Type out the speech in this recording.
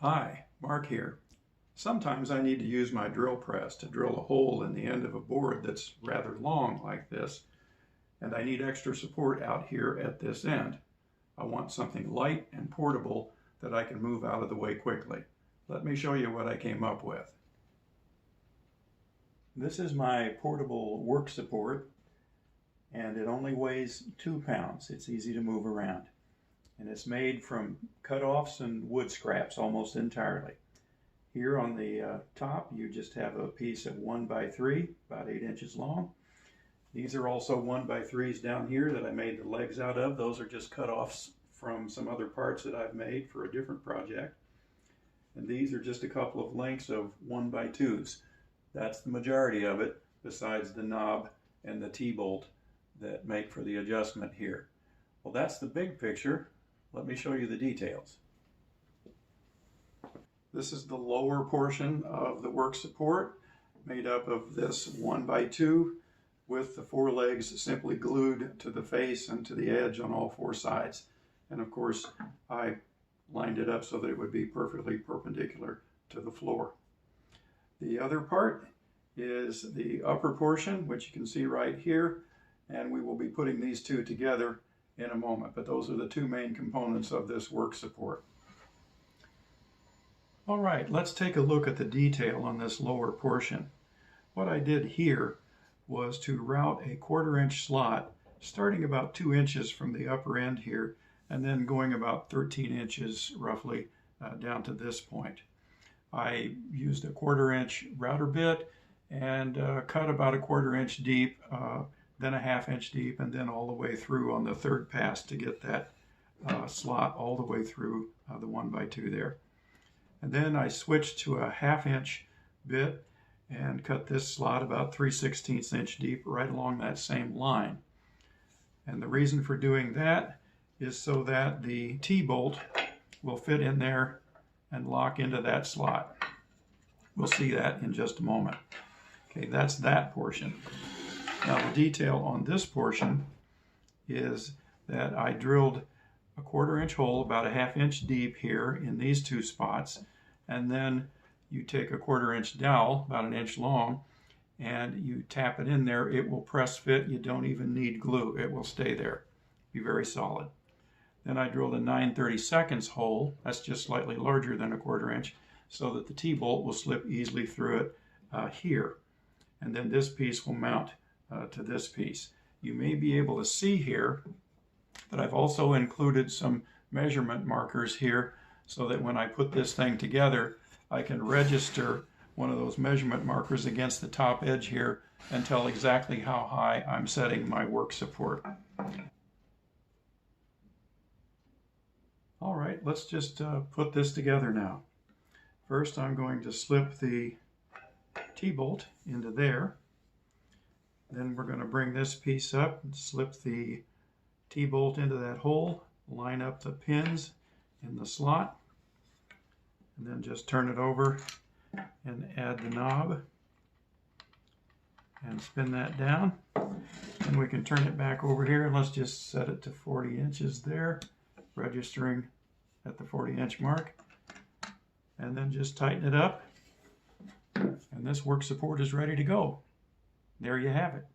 Hi, Mark here. Sometimes I need to use my drill press to drill a hole in the end of a board that's rather long like this, and I need extra support out here at this end. I want something light and portable that I can move out of the way quickly. Let me show you what I came up with. This is my portable work support, and it only weighs 2 pounds. It's easy to move around. And it's made from cut-offs and wood scraps almost entirely. Here on the top you just have a piece of 1x3, about 8 inches long. These are also 1x3s down here that I made the legs out of. Those are just cut-offs from some other parts that I've made for a different project. And these are just a couple of lengths of 1x2s. That's the majority of it, besides the knob and the T-bolt that make for the adjustment here. Well, that's the big picture. Let me show you the details. This is the lower portion of the work support, made up of this 1x2 with the 4 legs simply glued to the face and to the edge on all 4 sides. And of course, I lined it up so that it would be perfectly perpendicular to the floor. The other part is the upper portion, which you can see right here, and we will be putting these two together in a moment, but those are the 2 main components of this work support. All right, let's take a look at the detail on this lower portion. What I did here was to route a 1/4 inch slot starting about 2 inches from the upper end here and then going about 13 inches roughly down to this point. I used a 1/4 inch router bit and cut about a 1/4 inch deep, then a 1/2 inch deep, and then all the way through on the 3rd pass to get that slot all the way through the 1x2 there. And then I switched to a 1/2 inch bit and cut this slot about 3/16 inch deep right along that same line. And the reason for doing that is so that the T-bolt will fit in there and lock into that slot. We'll see that in just a moment. Okay, that's that portion. Now the detail on this portion is that I drilled a 1/4 inch hole about a 1/2 inch deep here in these 2 spots, and then you take a 1/4 inch dowel about 1 inch long and you tap it in there. It will press fit. You don't even need glue. It will stay there. Be very solid. Then I drilled a 9/32 hole. That's just slightly larger than a 1/4 inch, so that the T-bolt will slip easily through it here. And then this piece will mount to this piece. You may be able to see here that I've also included some measurement markers here so that when I put this thing together, I can register one of those measurement markers against the top edge here and tell exactly how high I'm setting my work support. All right, let's just put this together now. First, I'm going to slip the T-bolt into there. Then we're going to bring this piece up and slip the T-bolt into that hole, line up the pins in the slot, and then just turn it over and add the knob and spin that down. And we can turn it back over here, and let's just set it to 40 inches there, registering at the 40 inch mark, and then just tighten it up, and this work support is ready to go. There you have it.